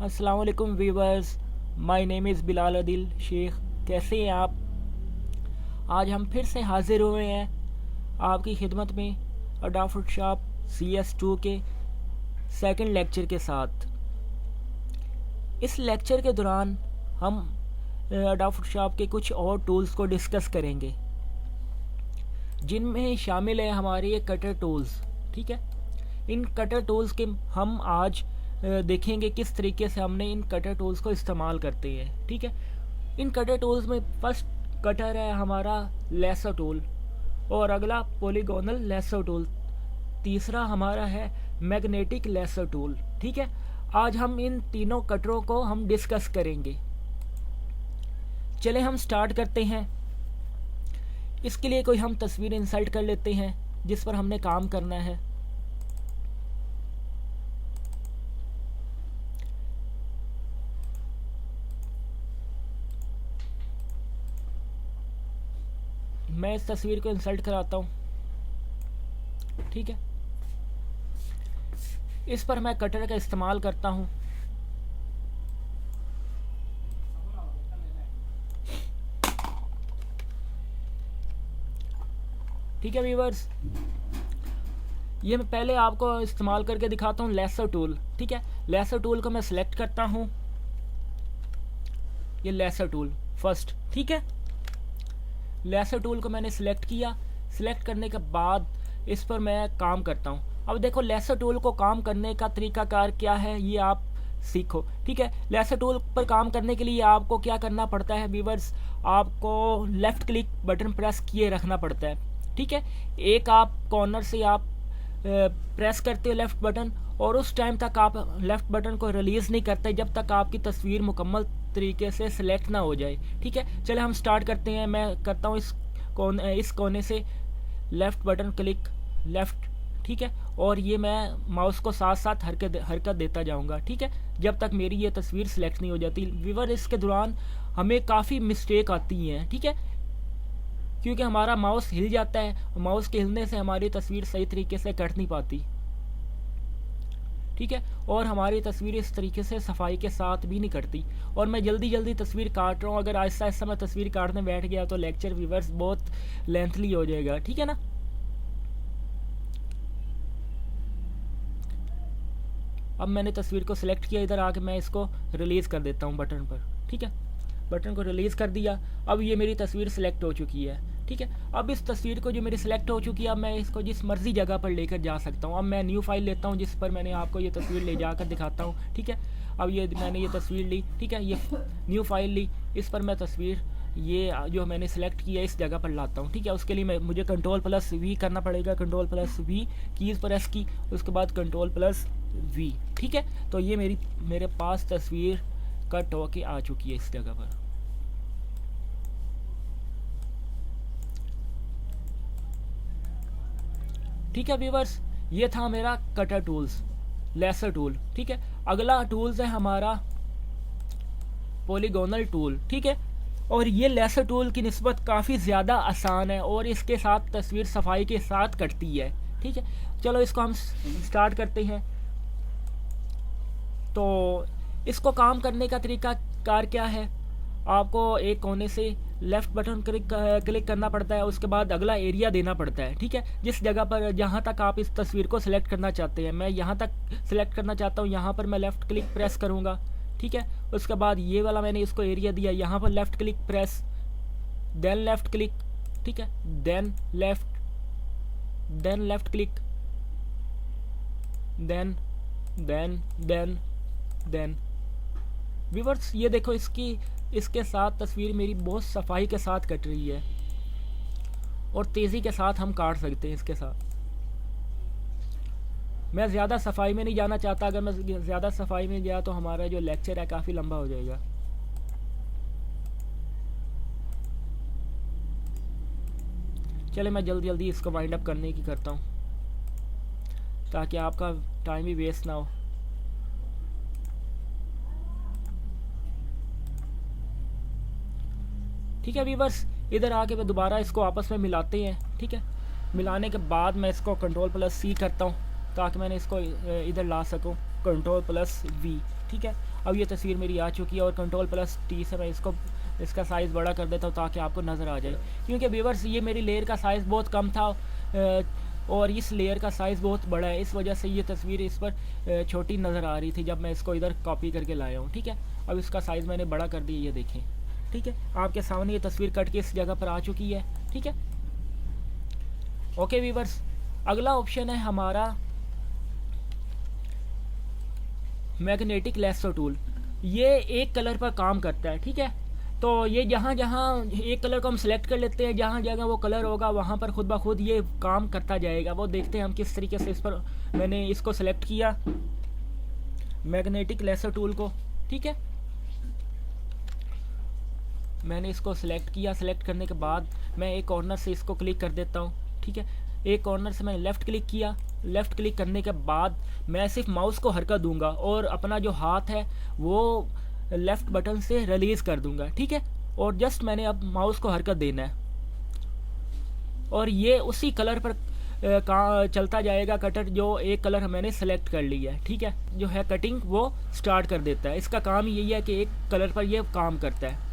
अस्सलाम वालेकुम viewers, my name is Bilal Adil Shaikh. कैसे हैं आप? आज हम फिर से हाज़िर हुए हैं आपकी खिदमत में अडा फोटोशॉप CS2 के सेकंड लेक्चर के साथ। इस लेक्चर के दौरान हम अडा फोटोशॉप के कुछ और टूल्स को डिस्कस करेंगे, जिनमें शामिल है हमारे ये कटर टूल्स। ठीक है, इन कटर टूल्स के हम आज देखेंगे किस तरीके से हमने इन कटर टूल्स को इस्तेमाल करते हैं। ठीक है, इन कटर टूल्स में फर्स्ट कटर है हमारा लेसर टूल, और अगला पॉलीगोनल लेसर टूल, तीसरा हमारा है मैग्नेटिक लेसर टूल। ठीक है, आज हम इन तीनों कटरों को हम डिस्कस करेंगे। चले हम स्टार्ट करते हैं। इसके लिए कोई हम तस्वीर इंसर्ट कर लेते हैं जिस पर हमने काम करना है। मैं इस तस्वीर को इंसर्ट कराता हूँ। ठीक है, इस पर मैं कटर का इस्तेमाल करता हूँ। ठीक है व्यूवर्स, ये मैं पहले आपको इस्तेमाल करके दिखाता हूँ लेसर टूल। ठीक है, लेसर टूल को मैं सिलेक्ट करता हूँ, ये लेसर टूल फर्स्ट। ठीक है, लेसर टूल को मैंने सिलेक्ट किया। सिलेक्ट करने के बाद इस पर मैं काम करता हूँ। अब देखो लेसर टूल को काम करने का तरीकाकार क्या है, ये आप सीखो। ठीक है, लेसर टूल पर काम करने के लिए आपको क्या करना पड़ता है व्यूवर्स, आपको लेफ़्ट क्लिक बटन प्रेस किए रखना पड़ता है। ठीक है, एक आप कॉर्नर से आप प्रेस करते हो लेफ़्ट बटन, और उस टाइम तक आप लेफ़्ट बटन को रिलीज़ नहीं करते जब तक आपकी तस्वीर मुकम्मल तरीके से सिलेक्ट ना हो जाए। ठीक है, चले हम स्टार्ट करते हैं। मैं करता हूँ इस कोने से लेफ़्ट बटन क्लिक लेफ़्ट। ठीक है, और ये मैं माउस को साथ साथ हरकत देता जाऊँगा। ठीक है, जब तक मेरी ये तस्वीर सिलेक्ट नहीं हो जाती। व्यूअर, इसके दौरान हमें काफ़ी मिस्टेक आती हैं। ठीक है, क्योंकि हमारा माउस हिल जाता है, माउस के हिलने से हमारी तस्वीर सही तरीके से कट नहीं पाती। ठीक है, और हमारी तस्वीर इस तरीके से सफाई के साथ भी नहीं कटती, और मैं जल्दी जल्दी तस्वीर काट रहा हूँ। अगर आहिस्ता आहिस्ता मैं तस्वीर काटने बैठ गया तो लेक्चर व्यूअर्स बहुत लेंथली हो जाएगा। ठीक है ना। अब मैंने तस्वीर को सिलेक्ट किया, इधर आके मैं इसको रिलीज़ कर देता हूँ बटन पर। ठीक है, बटन को रिलीज़ कर दिया। अब ये मेरी तस्वीर सिलेक्ट हो चुकी है। ठीक है, अब इस तस्वीर को जो मेरी सिलेक्ट हो चुकी है, अब मैं इसको जिस मर्ज़ी जगह पर लेकर जा सकता हूँ। अब मैं न्यू फाइल लेता हूँ जिस पर मैंने आपको ये तस्वीर ले जाकर दिखाता हूँ। ठीक है, अब ये मैंने ये तस्वीर ली। ठीक है, ये न्यू फाइल ली, इस पर मैं तस्वीर ये जो मैंने सेलेक्ट किया इस जगह पर लाता हूँ। ठीक है, उसके लिए मुझे Ctrl+V करना पड़ेगा। Ctrl+V कीज़ प्रेस की, उसके बाद Ctrl+V। ठीक है, तो ये मेरे पास तस्वीर कट होके आ चुकी है इस जगह पर। ठीक है व्यूवर्स, ये था मेरा कटर टूल्स, लेसर टूल। ठीक है, अगला टूल्स है हमारा पॉलीगोनल टूल। ठीक है, और ये लेसर टूल की निस्बत काफ़ी ज़्यादा आसान है, और इसके साथ तस्वीर सफाई के साथ कटती है। ठीक है, चलो इसको हम स्टार्ट करते हैं। तो इसको काम करने का तरीका कार क्या है, आपको एक कोने से लेफ़्ट बटन क्लिक करना पड़ता है, उसके बाद अगला एरिया देना पड़ता है। ठीक है, जिस जगह पर जहाँ तक आप इस तस्वीर को सिलेक्ट करना चाहते हैं, मैं यहाँ तक सिलेक्ट करना चाहता हूँ, यहाँ पर मैं लेफ़्ट क्लिक प्रेस करूँगा। ठीक है, उसके बाद ये वाला मैंने इसको एरिया दिया, यहाँ पर left click press, then left click. ठीक है, then left click, then viewers, ये देखो इसके साथ तस्वीर मेरी बहुत सफाई के साथ कट रही है, और तेज़ी के साथ हम काट सकते हैं इसके साथ। मैं ज़्यादा सफाई में नहीं जाना चाहता, अगर मैं ज़्यादा सफाई में गया तो हमारा जो लेक्चर है काफ़ी लंबा हो जाएगा। चले मैं जल्दी जल्दी इसको वाइंड अप करने की करता हूँ, ताकि आपका टाइम भी वेस्ट ना हो। ठीक है व्यूवर्स, इधर आके मैं दोबारा इसको आपस में मिलाते हैं। ठीक है, मिलाने के बाद मैं इसको Ctrl+C करता हूँ ताकि मैंने इसको इधर ला सकूँ, Ctrl+V। ठीक है। अब ये तस्वीर मेरी आ चुकी है और Ctrl+T से मैं इसका साइज़ बड़ा कर देता हूँ ताकि आपको नज़र आ जाए। क्योंकि व्यूअर्स ये मेरी लेयर का साइज़ बहुत कम था और इस लेयर का साइज़ बहुत बड़ा है, इस वजह से ये तस्वीर इस पर छोटी नज़र आ रही थी जब मैं इसको इधर कॉपी करके लाया हूँ, ठीक है। अब इसका साइज़ मैंने बड़ा कर दिया, ये देखें, ठीक है। आपके सामने ये तस्वीर कट के इस जगह पर आ चुकी है, ठीक है। ओके व्यूअर्स, अगला ऑप्शन है हमारा मैग्नेटिक लेसो टूल। ये एक कलर पर काम करता है, ठीक है। तो ये जहाँ जहाँ एक कलर को हम सेलेक्ट कर लेते हैं, जहाँ जगह वो कलर होगा वहाँ पर खुद ब खुद ये काम करता जाएगा। वो देखते हैं हम किस तरीके से इस पर मैंने इसको सेलेक्ट किया मैग्नेटिक लेसो टूल को, ठीक है। मैंने इसको सेलेक्ट किया, सेलेक्ट करने के बाद मैं एक कॉर्नर से इसको क्लिक कर देता हूँ, ठीक है। एक कॉर्नर से मैंने लेफ़्ट क्लिक किया, लेफ़्ट क्लिक करने के बाद मैं सिर्फ माउस को हरकत दूंगा और अपना जो हाथ है वो लेफ़्ट बटन से रिलीज़ कर दूंगा, ठीक है। और जस्ट मैंने अब माउस को हरकत देना है और ये उसी कलर पर चलता जाएगा कटर जो एक कलर मैंने सेलेक्ट कर लिया है, ठीक है। जो है कटिंग वो स्टार्ट कर देता है। इसका काम यही है कि एक कलर पर ये काम करता है।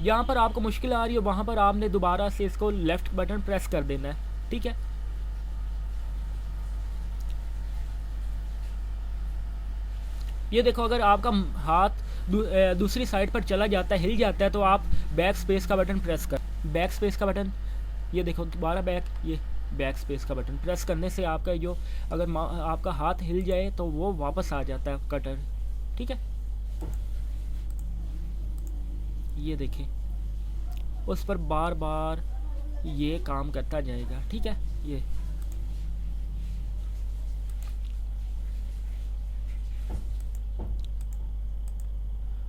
जहाँ पर आपको मुश्किल आ रही है वहाँ पर आपने दोबारा से इसको लेफ़्ट बटन प्रेस कर देना है, ठीक है। ये देखो, अगर आपका हाथ दूसरी साइड पर चला जाता है, हिल जाता है, तो आप बैक स्पेस का बटन प्रेस कर, बैक स्पेस का बटन, ये देखो दोबारा ये बैक स्पेस का बटन प्रेस करने से आपका जो अगर आपका हाथ हिल जाए तो वो वापस आ जाता है कटर, ठीक है। ये देखें, उस पर बार बार ये काम करता जाएगा, ठीक है। ये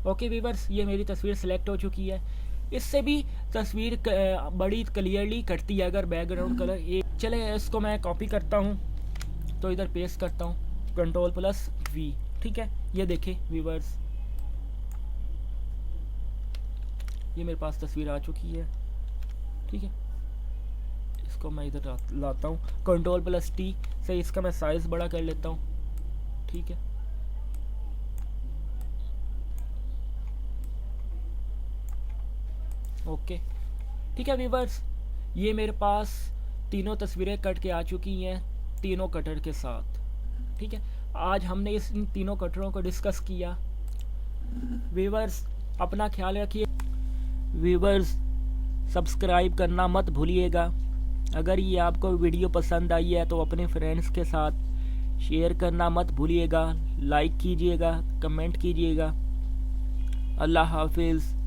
ओके व्यूअर्स, ये मेरी तस्वीर सेलेक्ट हो चुकी है। इससे भी तस्वीर बड़ी क्लियरली कटती है अगर बैकग्राउंड कलर एक चले। इसको मैं कॉपी करता हूँ तो इधर पेस्ट करता हूँ Ctrl+V, ठीक है। ये देखें व्यूअर्स, ये मेरे पास तस्वीर आ चुकी है, ठीक है। इसको मैं इधर लाता हूँ, Ctrl+T से इसका मैं साइज़ बड़ा कर लेता हूँ, ठीक है। ओके, ठीक है व्यूअर्स, ये मेरे पास तीनों तस्वीरें कट के आ चुकी हैं तीनों कटर के साथ, ठीक है। आज हमने इन तीनों कटरों को डिस्कस किया। व्यूअर्स अपना ख्याल रखिए। व्यूअर्स सब्सक्राइब करना मत भूलिएगा। अगर ये आपको वीडियो पसंद आई है तो अपने फ्रेंड्स के साथ शेयर करना मत भूलिएगा, लाइक कीजिएगा, कमेंट कीजिएगा। अल्लाह हाफिज़।